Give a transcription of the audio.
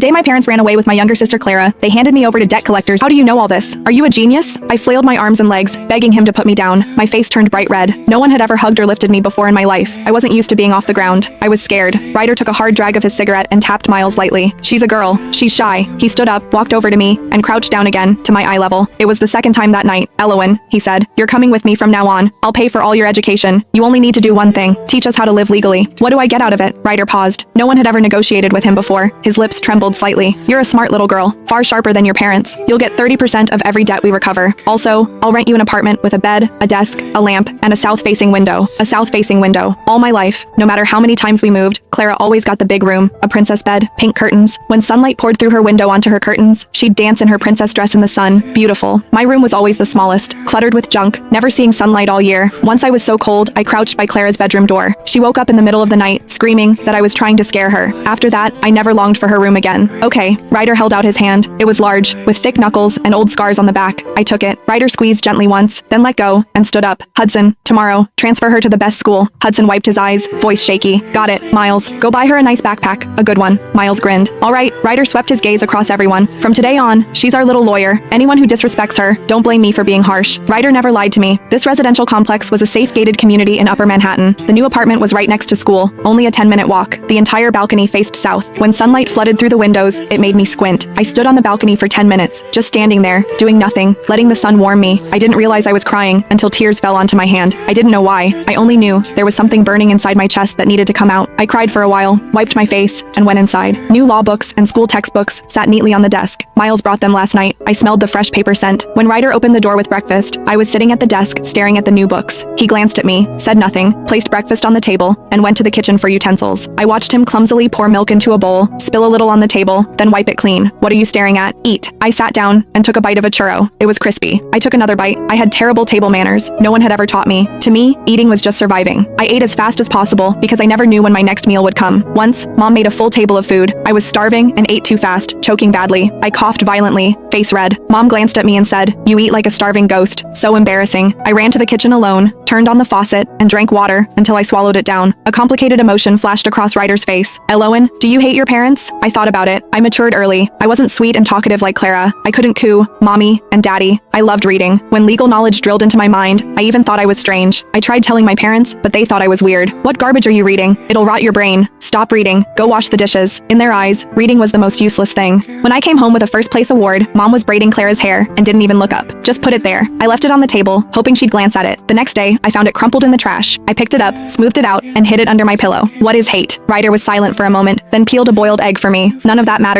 day my parents ran away with my younger sister Clara, they handed me over to debt collectors. How do you know all this? Are you a genius? I flailed my arms and legs, begging him to put me down. My face turned bright red. No one had ever hugged or lifted me before in my life. I wasn't used to being off the ground. I was scared. Ryder took a hard drag of his cigarette and tapped Miles lightly. She's a girl. She's shy. He stood up, walked over to me, and crouched down again, to my eye level. It was the second time that night. Elowen, he said, you're coming with me from now on. I'll pay for all your education. You only need to do one thing. Teach us how to live legally. What do I get out of it? Ryder paused. No one had ever negotiated with him before. His lips trembled slightly. You're a smart little girl. Far sharper than your parents. You'll get 30% of every debt we recover. Also, I'll rent you an apartment with a bed, a desk, a lamp, and a south-facing window. A south-facing window. All my life, no matter how many times we moved, Clara always got the big room, a princess bed, pink curtains. When sunlight poured through her window onto her curtains, she'd dance in her princess dress in the sun. Beautiful. My room was always the smallest, cluttered with junk, never seeing sunlight all year. Once I was so cold, I crouched by Clara's bedroom door. She woke up in the middle of the night, screaming that I was trying to scare her. After that, I never longed for her room again. Okay. Ryder held out his hand. It was large, with thick knuckles and old scars on the back. I took it. Ryder squeezed gently once, then let go, and stood up. Hudson, tomorrow, transfer her to the best school. Hudson wiped his eyes, voice shaky. Got it, Miles. Go buy her a nice backpack. A good one. Miles grinned. All right. Ryder swept his gaze across everyone. From today on, she's our little lawyer. Anyone who disrespects her, don't blame me for being harsh. Ryder never lied to me. This residential complex was a safe gated community in Upper Manhattan. The new apartment was right next to school, only a 10-minute walk. The entire balcony faced south. When sunlight flooded through the windows, it made me squint. I stood on the balcony for 10 minutes, just standing there, doing nothing, letting the sun warm me. I didn't realize I was crying until tears fell onto my hand. I didn't know why. I only knew there was something burning inside my chest that needed to come out. I cried for a while, wiped my face, and went inside. New law books and school textbooks sat neatly on the desk. Miles brought them last night. I smelled the fresh paper scent. When Ryder opened the door with breakfast, I was sitting at the desk, staring at the new books. He glanced at me, said nothing, placed breakfast on the table, and went to the kitchen for utensils. I watched him clumsily pour milk into a bowl, spill a little on the table, then wipe it clean. What are you staring at? Eat. I sat down and took a bite of a churro. It was crispy. I took another bite. I had terrible table manners. No one had ever taught me. To me, eating was just surviving. I ate as fast as possible because I never knew when my next meal would come. Once, Mom made a full table of food. I was starving and ate too fast, choking badly. I coughed violently, face red. Mom glanced at me and said, "You eat like a starving ghost." So embarrassing. I ran to the kitchen alone, turned on the faucet, and drank water until I swallowed it down. A complicated emotion flashed across Ryder's face. Elowen, do you hate your parents? I thought about it. I matured early. I wasn't sweet and talkative like Clara. I couldn't coo, Mommy, and Daddy. I loved reading. When legal knowledge drilled into my mind, I even thought I was strange. I tried telling my parents, but they thought I was weird. What garbage are you reading? It'll rot your brain. Stop reading. Go wash the dishes. In their eyes, reading was the most useless thing. When I came home with a first place award, Mom was braiding Clara's hair and didn't even look up. Just put it there. I left it on the table, hoping she'd glance at it. The next day, I found it crumpled in the trash. I picked it up, smoothed it out, and hid it under my pillow. What is hate? Ryder was silent for a moment, then peeled a boiled egg for me. None of that mattered.